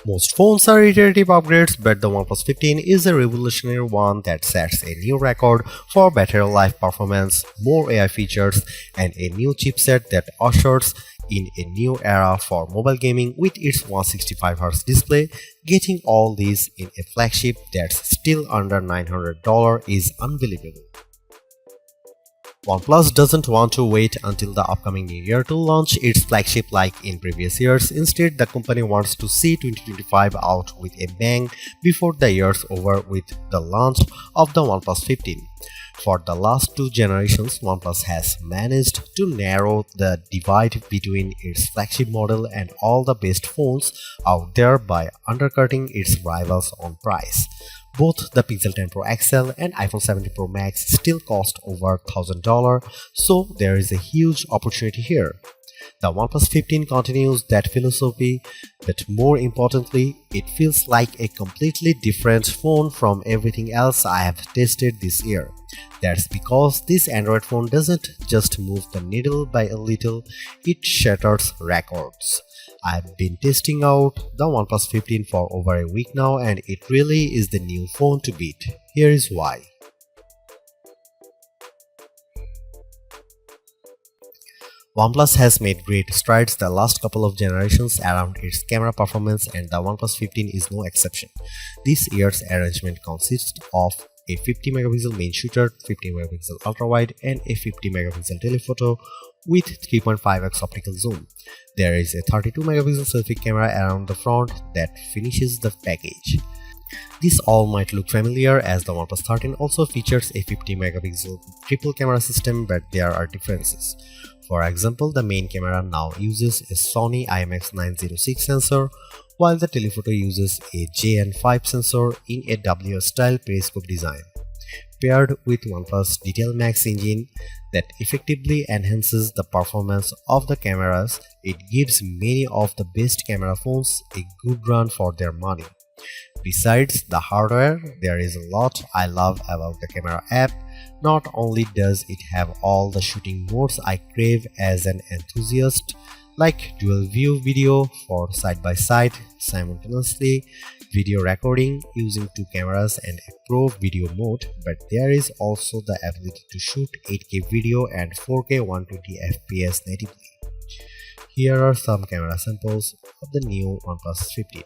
Most phones are iterative upgrades, but the OnePlus 15 is a revolutionary one that sets a new record for battery life performance, more AI features, and a new chipset that ushers in a new era for mobile gaming with its 165Hz display. Getting all these in a flagship that's still under $900 is unbelievable. OnePlus doesn't want to wait until the upcoming new year to launch its flagship like in previous years. Instead, the company wants to see 2025 out with a bang before the year's over with the launch of the OnePlus 15. For the last two generations, OnePlus has managed to narrow the divide between its flagship model and all the best phones out there by undercutting its rivals on price. Both the Pixel 10 Pro XL and iPhone 17 Pro Max still cost over $1,000, so there is a huge opportunity here. The OnePlus 15 continues that philosophy, but more importantly, it feels like a completely different phone from everything else I have tested this year. That's because this Android phone doesn't just move the needle by a little, it shatters records. I've been testing out the OnePlus 15 for over a week now, and it really is the new phone to beat. Here is why. OnePlus has made great strides the last couple of generations around its camera performance, and the OnePlus 15 is no exception. This year's arrangement consists of a 50 megapixel main shooter, 50 megapixel ultra-wide, and a 50 megapixel telephoto with 3.5x optical zoom. There is a 32 megapixel selfie camera around the front that finishes the package. This all might look familiar as the OnePlus 13 also features a 50 megapixel triple camera system, but there are differences. For example, the main camera now uses a Sony IMX906 sensor, while the telephoto uses a JN5 sensor in a WS-style periscope design. Paired with OnePlus Detail Max engine that effectively enhances the performance of the cameras, it gives many of the best camera phones a good run for their money. Besides the hardware, there is a lot I love about the camera app. Not only does it have all the shooting modes I crave as an enthusiast, like dual view video for side-by-side simultaneously, video recording using two cameras and a pro video mode, but there is also the ability to shoot 8K video and 4K 120fps natively. Here are some camera samples of the new OnePlus 15.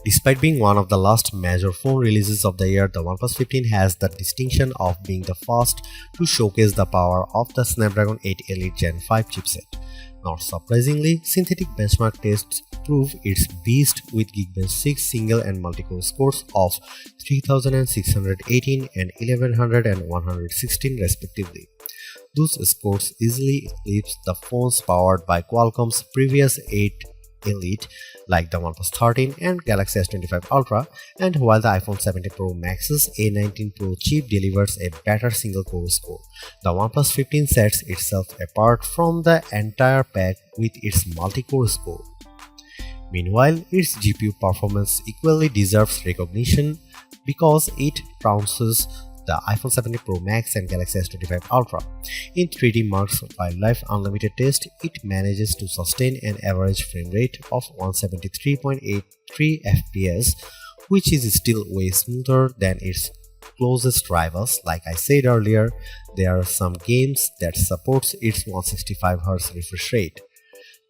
Despite being one of the last major phone releases of the year, the OnePlus 15 has the distinction of being the first to showcase the power of the Snapdragon 8 Elite Gen 5 chipset. Not surprisingly, synthetic benchmark tests prove its beast with Geekbench 6 single and multi-core scores of 3618 and 1100 and 116 respectively. Those scores easily eclipse the phones powered by Qualcomm's previous 8 Elite like the OnePlus 13 and Galaxy S25 Ultra, and while the iPhone 17 Pro Max's A19 Pro chip delivers a better single-core score, the OnePlus 15 sets itself apart from the entire pack with its multi-core score. Meanwhile, its GPU performance equally deserves recognition because it trounces the iPhone 17 Pro Max and Galaxy S25 Ultra. In 3D Mark's Wildlife Unlimited test, it manages to sustain an average frame rate of 173.83 FPS, which is still way smoother than its closest rivals. Like I said earlier, there are some games that supports its 165Hz refresh rate.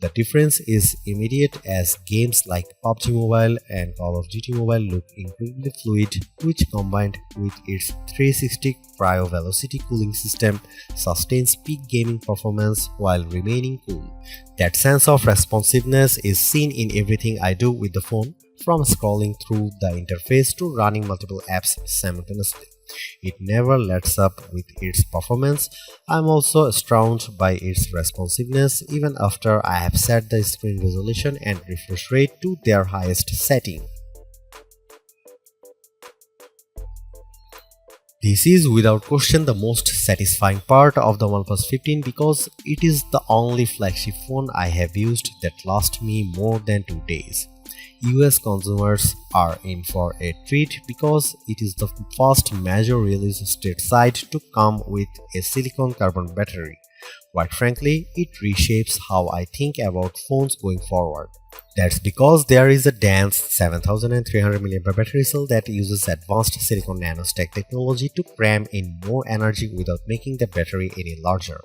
The difference is immediate as games like PUBG Mobile and Call of Duty Mobile look incredibly fluid, which combined with its 360 cryo velocity cooling system sustains peak gaming performance while remaining cool. That sense of responsiveness is seen in everything I do with the phone, from scrolling through the interface to running multiple apps simultaneously. It never lets up with its performance. I'm also astounded by its responsiveness even after I have set the screen resolution and refresh rate to their highest setting. This is without question the most satisfying part of the OnePlus 15 because it is the only flagship phone I have used that lasts me more than 2 days. US consumers are in for a treat because it is the first major release stateside to come with a silicon carbon battery. Quite frankly, it reshapes how I think about phones going forward. That's because there is a dense 7300 mAh battery cell that uses advanced silicon nanostack technology to cram in more energy without making the battery any larger.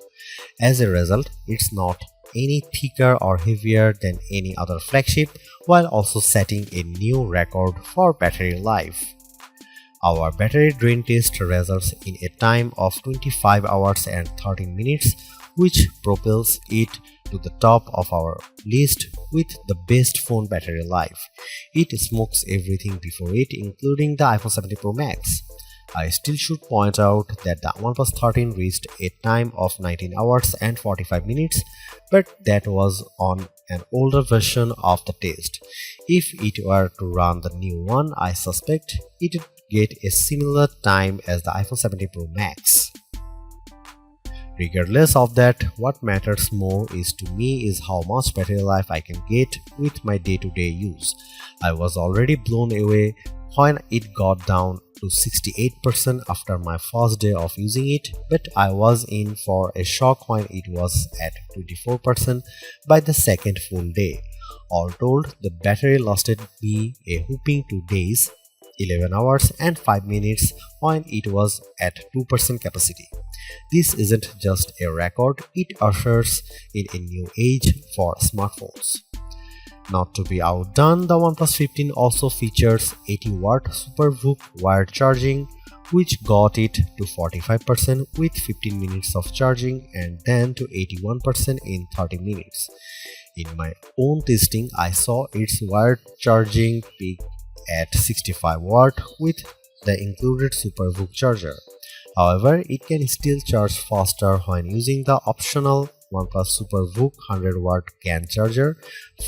As a result, it's not any thicker or heavier than any other flagship, while also setting a new record for battery life. Our battery drain test results in a time of 25 hours and 13 minutes, which propels it to the top of our list with the best phone battery life. It smokes everything before it, including the iPhone 17 Pro Max. I still should point out that the OnePlus 13 reached a time of 19 hours and 45 minutes, but that was on an older version of the test. If it were to run the new one, I suspect it would get a similar time as the iPhone 17 Pro Max. Regardless of that, what matters more to me is how much battery life I can get with my day-to-day use. I was already blown away when it got down to 68% after my first day of using it, but I was in for a shock when it was at 24% by the second full day. All told, the battery lasted me a whopping 2 days, 11 hours and 5 minutes when it was at 2% capacity. This isn't just a record, it ushers in a new age for smartphones. Not to be outdone, the OnePlus 15 also features 80-watt SuperVOOC wired charging, which got it to 45% with 15 minutes of charging and then to 81% in 30 minutes. In my own testing, I saw its wired charging peak at 65 watt with the included SuperVOOC charger. However, it can still charge faster when using the optional OnePlus SuperVOOC 100-watt CAN charger.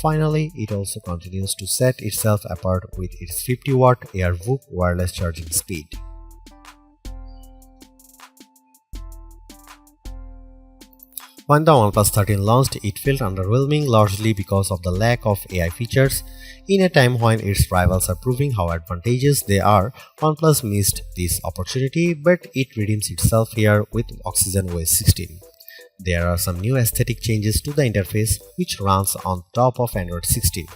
Finally, it also continues to set itself apart with its 50-watt AirVOOC wireless charging speed. When the OnePlus 13 launched, it felt underwhelming largely because of the lack of AI features. In a time when its rivals are proving how advantageous they are, OnePlus missed this opportunity, but it redeems itself here with Oxygen OS 16. There are some new aesthetic changes to the interface which runs on top of Android 16.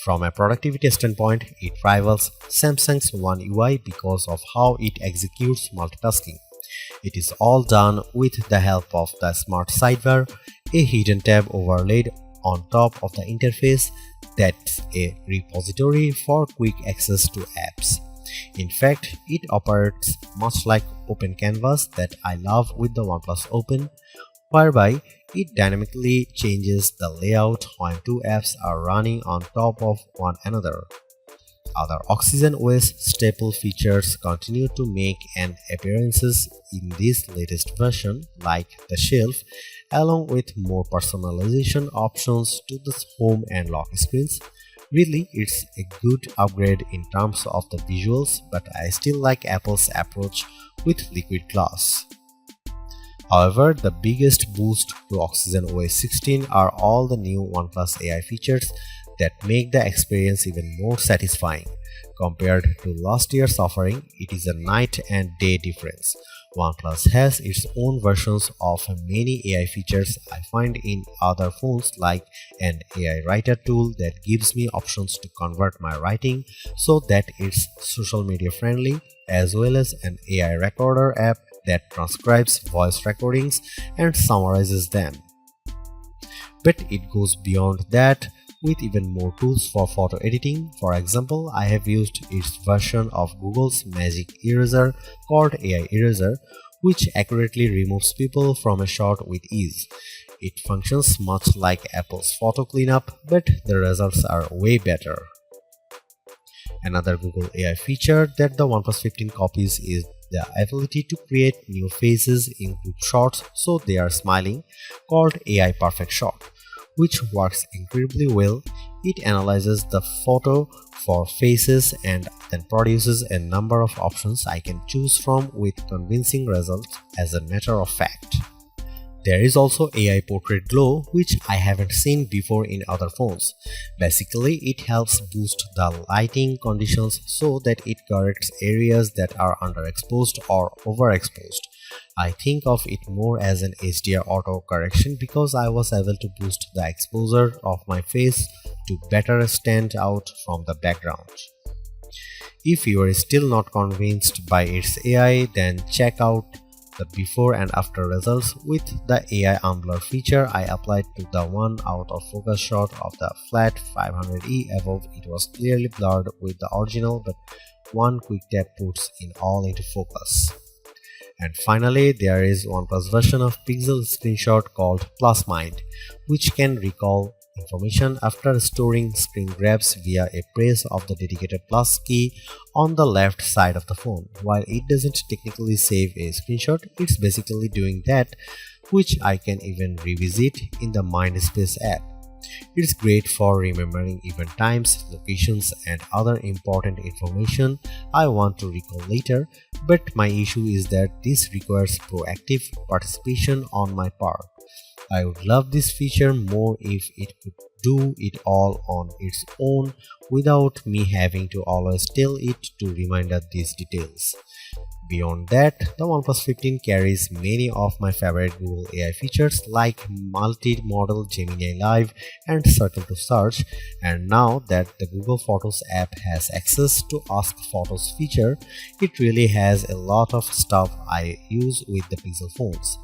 From a productivity standpoint, it rivals Samsung's One UI because of how it executes multitasking. It is all done with the help of the Smart Sidebar, a hidden tab overlaid on top of the interface that's a repository for quick access to apps. In fact, it operates much like Open Canvas that I love with the OnePlus Open, whereby it dynamically changes the layout when two apps are running on top of one another. Other Oxygen OS staple features continue to make an appearances in this latest version, like the shelf, along with more personalization options to the home and lock screens. Really, it's a good upgrade in terms of the visuals, but I still like Apple's approach with liquid glass. However, the biggest boost to Oxygen OS 16 are all the new OnePlus AI features that make the experience even more satisfying. Compared to last year's offering, it is a night and day difference. OnePlus has its own versions of many AI features I find in other phones, like an AI writer tool that gives me options to convert my writing so that it's social media friendly, as well as an AI recorder app that transcribes voice recordings and summarizes them. But it goes beyond that with even more tools for photo editing. For example, I have used its version of Google's Magic Eraser called AI Eraser, which accurately removes people from a shot with ease. It functions much like Apple's photo cleanup, but the results are way better. Another Google AI feature that the OnePlus 15 copies is the ability to create new faces in group shots so they are smiling, called AI Perfect Shot, which works incredibly well. It analyzes the photo for faces and then produces a number of options I can choose from with convincing results. As a matter of fact, there is also AI Portrait Glow, which I haven't seen before in other phones. Basically, it helps boost the lighting conditions so that it corrects areas that are underexposed or overexposed. I think of it more as an HDR auto correction because I was able to boost the exposure of my face to better stand out from the background. If you are still not convinced by its AI, then check out the before and after results with the AI Unblur feature I applied to the one out of focus shot of the flat 500E. Above it was clearly blurred with the original, but one quick tap puts it all into focus. And finally, there is OnePlus version of Pixel Screenshot called Plus Mind, which can recall information after storing screen grabs via a press of the dedicated plus key on the left side of the phone. While it doesn't technically save a screenshot, it's basically doing that, which I can even revisit in the Mindspace app. It's great for remembering event times, locations, and other important information I want to recall later, but my issue is that this requires proactive participation on my part. I would love this feature more if it could do it all on its own without me having to always tell it to remind us these details. Beyond that, the OnePlus 15 carries many of my favorite Google AI features like multi-modal Gemini Live and Circle to Search, and now that the Google Photos app has access to Ask Photos feature, it really has a lot of stuff I use with the Pixel phones.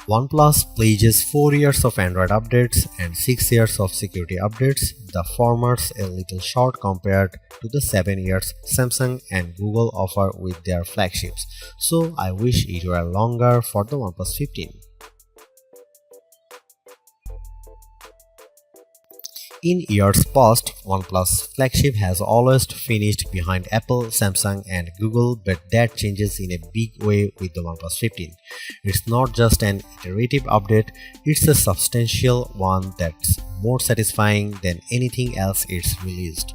OnePlus pledges 4 years of Android updates and 6 years of security updates, the former's a little short compared to the 7 years Samsung and Google offer with their flagships, so I wish it were longer for the OnePlus 15. In years past, OnePlus flagship has always finished behind Apple, Samsung and Google, but that changes in a big way with the OnePlus 15. It's not just an iterative update, it's a substantial one that's more satisfying than anything else it's released.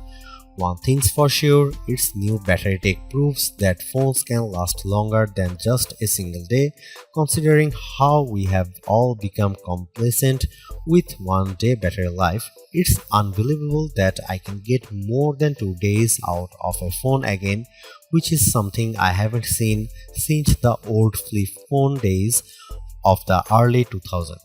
One thing's for sure, its new battery tech proves that phones can last longer than just a single day. Considering how we have all become complacent with 1 day battery life, it's unbelievable that I can get more than 2 days out of a phone again, which is something I haven't seen since the old flip phone days of the early 2000s.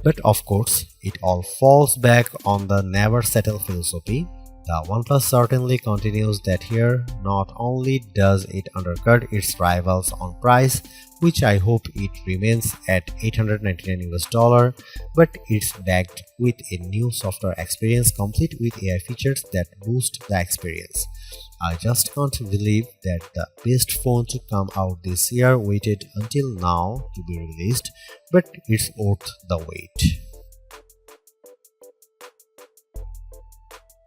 But of course, it all falls back on the never settle philosophy. The OnePlus certainly continues that here. Not only does it undercut its rivals on price, which I hope it remains at $899 but it's backed with a new software experience complete with AI features that boost the experience. I just can't believe that the best phone to come out this year waited until now to be released, but it's worth the wait.